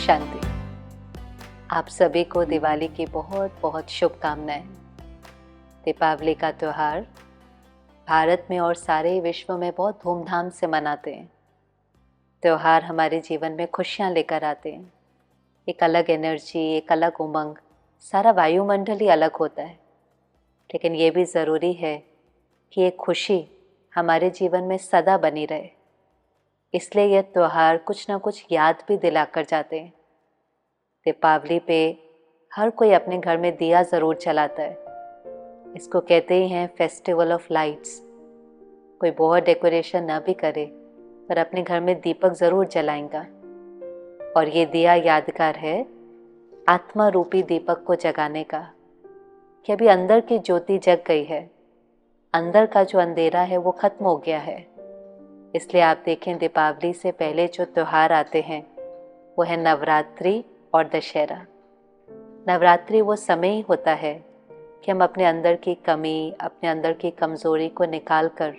शांति। आप सभी को दिवाली की बहुत बहुत शुभकामनाएं। दीपावली का त्यौहार भारत में और सारे विश्व में बहुत धूमधाम से मनाते हैं। त्यौहार हमारे जीवन में खुशियां लेकर आते हैं। एक अलग एनर्जी, एक अलग उमंग, सारा वायुमंडल ही अलग होता है। लेकिन ये भी ज़रूरी है कि ये खुशी हमारे जीवन में सदा बनी रहे। इसलिए यह त्यौहार कुछ ना कुछ याद भी दिलाकर जाते हैं। दीपावली पे हर कोई अपने घर में दिया ज़रूर जलाता है। इसको कहते ही हैं फेस्टिवल ऑफ लाइट्स। कोई बहुत डेकोरेशन ना भी करे पर अपने घर में दीपक ज़रूर जलाएगा। और ये दिया यादगार है आत्मा रूपी दीपक को जगाने का, कि अभी अंदर की ज्योति जग गई है, अंदर का जो अंधेरा है वो ख़त्म हो गया है। इसलिए आप देखें, दीपावली से पहले जो त्यौहार आते हैं वो है नवरात्रि और दशहरा। नवरात्रि वो समय ही होता है कि हम अपने अंदर की कमी, अपने अंदर की कमज़ोरी को निकाल कर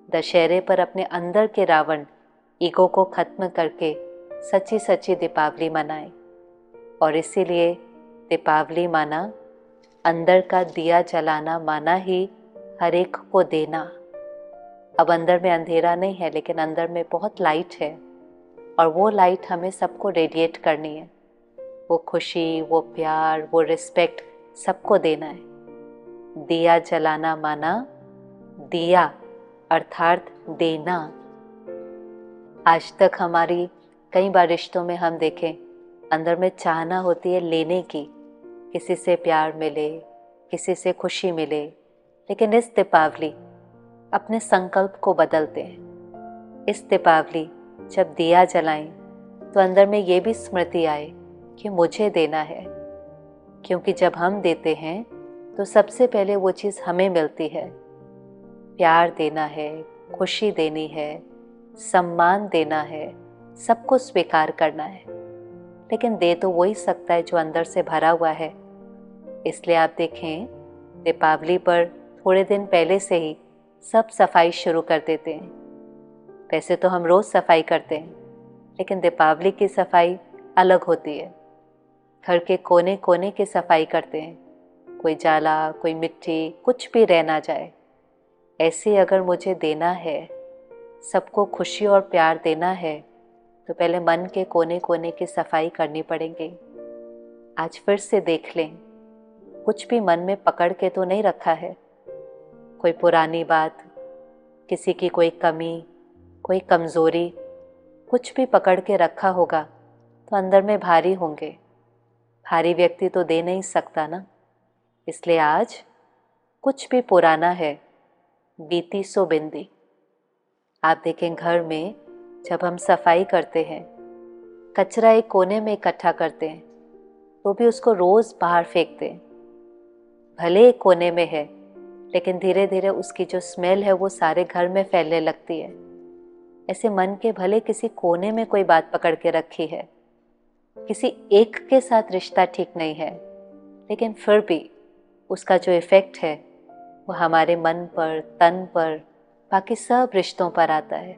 दशहरे पर अपने अंदर के रावण ईगो को ख़त्म करके सच्ची सच्ची दीपावली मनाएं। और इसीलिए दीपावली माना अंदर का दिया जलाना, माना ही हर एक को देना। अब अंदर में अंधेरा नहीं है, लेकिन अंदर में बहुत लाइट है और वो लाइट हमें सबको रेडिएट करनी है। वो खुशी, वो प्यार, वो रिस्पेक्ट सबको देना है। दिया जलाना माना दिया अर्थात देना। आज तक हमारी कई बार रिश्तों में हम देखें, अंदर में चाहना होती है लेने की, किसी से प्यार मिले, किसी से खुशी मिले। लेकिन इस दीपावली अपने संकल्प को बदलते हैं। इस दीपावली जब दिया जलाएं तो अंदर में ये भी स्मृति आए कि मुझे देना है। क्योंकि जब हम देते हैं तो सबसे पहले वो चीज़ हमें मिलती है। प्यार देना है, खुशी देनी है, सम्मान देना है, सबको स्वीकार करना है। लेकिन दे तो वही सकता है जो अंदर से भरा हुआ है। इसलिए आप देखें, दीपावली पर थोड़े दिन पहले से ही सब सफाई शुरू कर देते हैं। वैसे तो हम रोज़ सफाई करते हैं, लेकिन दीपावली की सफाई अलग होती है। घर के कोने कोने की सफाई करते हैं। कोई जाला, कोई मिट्टी, कुछ भी रह ना जाए। ऐसे अगर मुझे देना है, सबको खुशी और प्यार देना है, तो पहले मन के कोने कोने की सफाई करनी पड़ेगी। आज फिर से देख लें, कुछ भी मन में पकड़ के तो नहीं रखा है। कोई पुरानी बात, किसी की कोई कमी, कोई कमज़ोरी, कुछ भी पकड़ के रखा होगा तो अंदर में भारी होंगे। भारी व्यक्ति तो दे नहीं सकता ना। इसलिए आज कुछ भी पुराना है, बीती सो बिंदी। आप देखें, घर में जब हम सफाई करते हैं, कचरा एक कोने में इकट्ठा करते हैं तो भी उसको रोज़ बाहर फेंकते हैं। भले एक कोने में है, लेकिन धीरे धीरे उसकी जो स्मेल है वो सारे घर में फैलने लगती है। ऐसे मन के भले किसी कोने में कोई बात पकड़ के रखी है, किसी एक के साथ रिश्ता ठीक नहीं है, लेकिन फिर भी उसका जो इफ़ेक्ट है वो हमारे मन पर, तन पर, बाकी सब रिश्तों पर आता है।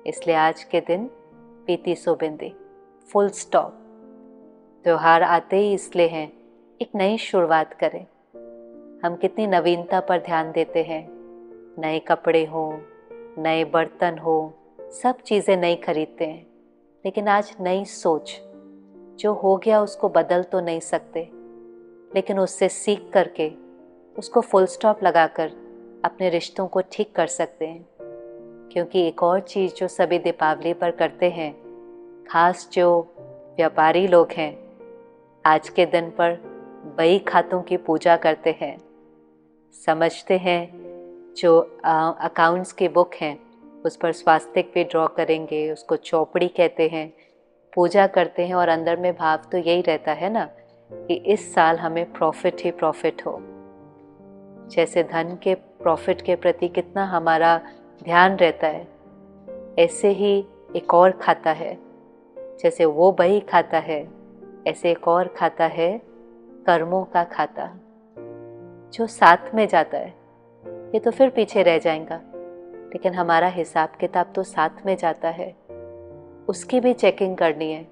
इसलिए आज के दिन बीती सो बिंदी, फुल स्टॉप। त्यौहार आते ही इसलिए हैं एक नई शुरुआत करें। हम कितनी नवीनता पर ध्यान देते हैं। नए कपड़े हों, नए बर्तन हो, सब चीज़ें नई खरीदते हैं। लेकिन आज नई सोच, जो हो गया उसको बदल तो नहीं सकते, लेकिन उससे सीख करके उसको फुल स्टॉप लगाकर अपने रिश्तों को ठीक कर सकते हैं। क्योंकि एक और चीज़ जो सभी दीपावली पर करते हैं, खास जो व्यापारी लोग हैं, आज के दिन पर बही खातों की पूजा करते हैं। समझते हैं जो अकाउंट्स की बुक हैं उस पर स्वास्तिक भी ड्रॉ करेंगे, उसको चौपड़ी कहते हैं, पूजा करते हैं। और अंदर में भाव तो यही रहता है ना कि इस साल हमें प्रॉफिट ही प्रॉफिट हो। जैसे धन के प्रॉफिट के प्रति कितना हमारा ध्यान रहता है, ऐसे ही एक और खाता है। जैसे वो बही खाता है, ऐसे एक और खाता है कर्मों का खाता, जो साथ में जाता है। ये तो फिर पीछे रह जाएगा, लेकिन हमारा हिसाब किताब तो साथ में जाता है। उसकी भी चेकिंग करनी है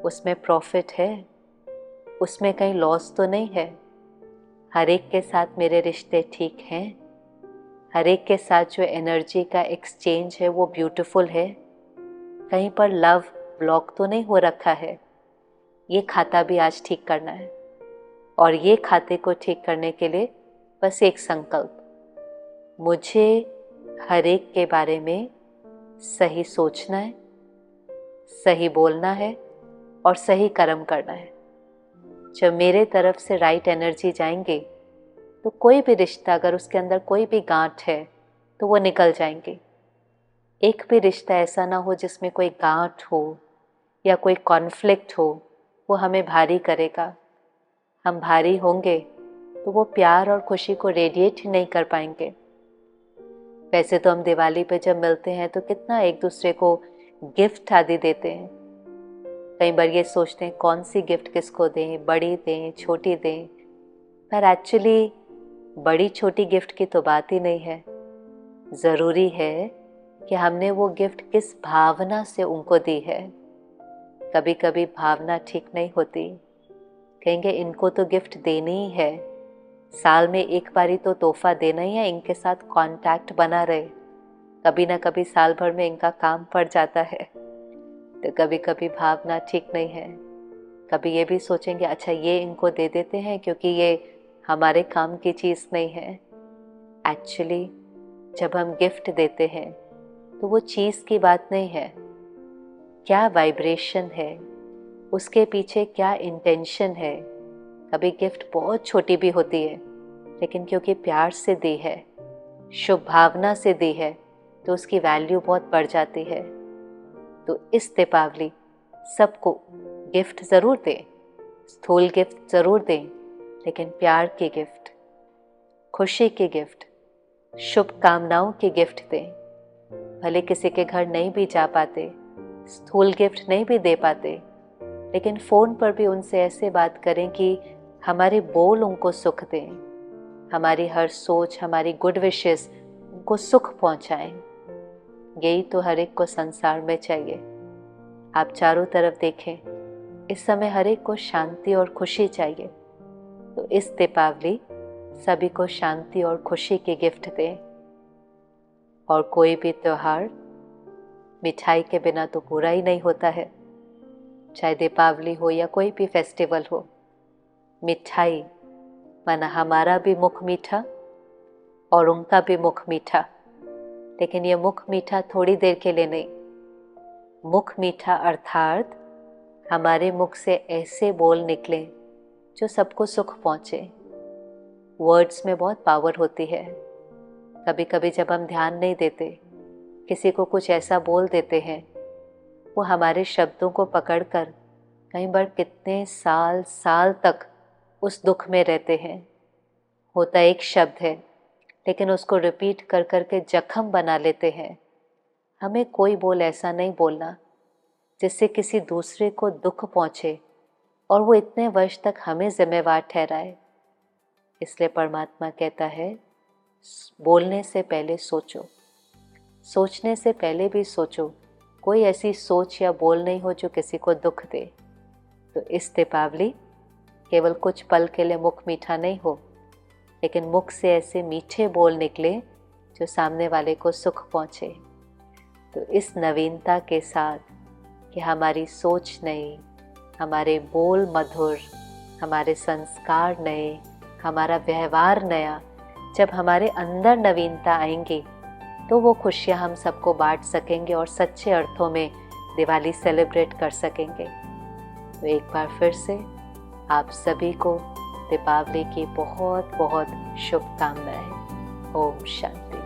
उसमें प्रॉफिट है, उसमें कहीं लॉस तो नहीं है। हर एक के साथ मेरे रिश्ते ठीक हैं, हर एक के साथ जो एनर्जी का एक्सचेंज है वो ब्यूटीफुल है। कहीं पर लव ब्लॉक तो नहीं हो रखा है। ये खाता भी आज ठीक करना है, और ये खाते को ठीक करने के लिए बस एक संकल्प, मुझे हर एक के बारे में सही सोचना है, सही बोलना है और सही कर्म करना है। जब मेरे तरफ से राइट एनर्जी जाएंगे तो कोई भी रिश्ता, अगर उसके अंदर कोई भी गांठ है तो वो निकल जाएंगे। एक भी रिश्ता ऐसा ना हो जिसमें कोई गांठ हो या कोई कॉन्फ्लिक्ट हो, वो हमें भारी करेगा। हम भारी होंगे तो वो प्यार और खुशी को रेडिएट ही नहीं कर पाएंगे। वैसे तो हम दिवाली पे जब मिलते हैं तो कितना एक दूसरे को गिफ्ट आदि देते हैं। कई बार ये सोचते हैं कौन सी गिफ्ट किसको दें, बड़ी दें, छोटी दें, पर एक्चुअली बड़ी छोटी गिफ्ट की तो बात ही नहीं है। ज़रूरी है कि हमने वो गिफ्ट किस भावना से उनको दी है। कभी कभी भावना ठीक नहीं होती, कहेंगे इनको तो गिफ्ट देनी ही है, साल में एक बारी तो तोहफा देना ही है, इनके साथ कांटेक्ट बना रहे। कभी ना कभी साल भर में इनका काम पड़ जाता है। तो कभी कभी भावना ठीक नहीं है। कभी ये भी सोचेंगे अच्छा ये इनको दे देते हैं क्योंकि ये हमारे काम की चीज़ नहीं है। एक्चुअली जब हम गिफ्ट देते हैं तो वो चीज़ की बात नहीं है, क्या वाइब्रेशन है, उसके पीछे क्या इंटेंशन है। कभी गिफ्ट बहुत छोटी भी होती है, लेकिन क्योंकि प्यार से दी है, शुभ भावना से दी है, तो उसकी वैल्यू बहुत बढ़ जाती है। तो इस दीपावली सबको गिफ्ट ज़रूर दें, स्थूल गिफ्ट ज़रूर दें, लेकिन प्यार के गिफ्ट, खुशी के गिफ्ट, शुभकामनाओं के गिफ्ट दें। भले किसी के घर नहीं भी जा पाते, स्थूल गिफ्ट नहीं भी दे पाते, लेकिन फ़ोन पर भी उनसे ऐसे बात करें कि हमारे बोल उनको सुख दें, हमारी हर सोच, हमारी गुड विशेस उनको सुख पहुंचाएं। यही तो हर एक को संसार में चाहिए। आप चारों तरफ देखें, इस समय हर एक को शांति और खुशी चाहिए। तो इस दीपावली सभी को शांति और खुशी के गिफ्ट दें। और कोई भी त्योहार मिठाई के बिना तो पूरा ही नहीं होता है। चाहे दीपावली हो या कोई भी फेस्टिवल हो, मिठाई माना हमारा भी मुख मीठा और उनका भी मुख मीठा। लेकिन ये मुख मीठा थोड़ी देर के लिए नहीं, मुख मीठा अर्थात हमारे मुख से ऐसे बोल निकले जो सबको सुख पहुँचे। वर्ड्स में बहुत पावर होती है। कभी कभी जब हम ध्यान नहीं देते, किसी को कुछ ऐसा बोल देते हैं, वो हमारे शब्दों को पकड़कर कई बार कितने साल साल तक उस दुख में रहते हैं। होता एक शब्द है, लेकिन उसको रिपीट कर कर के जख्म बना लेते हैं। हमें कोई बोल ऐसा नहीं बोलना जिससे किसी दूसरे को दुख पहुँचे और वो इतने वर्ष तक हमें जिम्मेवार ठहराए। इसलिए परमात्मा कहता है बोलने से पहले सोचो, सोचने से पहले भी सोचो, कोई ऐसी सोच या बोल नहीं हो जो किसी को दुख दे। तो इस दीपावली केवल कुछ पल के लिए मुख मीठा नहीं हो, लेकिन मुख से ऐसे मीठे बोल निकले जो सामने वाले को सुख पहुँचे। तो इस नवीनता के साथ कि हमारी सोच नई, हमारे बोल मधुर, हमारे संस्कार नए, हमारा व्यवहार नया, जब हमारे अंदर नवीनता आएंगी तो वो खुशियाँ हम सबको बांट सकेंगे और सच्चे अर्थों में दिवाली सेलिब्रेट कर सकेंगे। तो एक बार फिर से आप सभी को दीपावली की बहुत बहुत शुभकामनाएं। ओम शांति।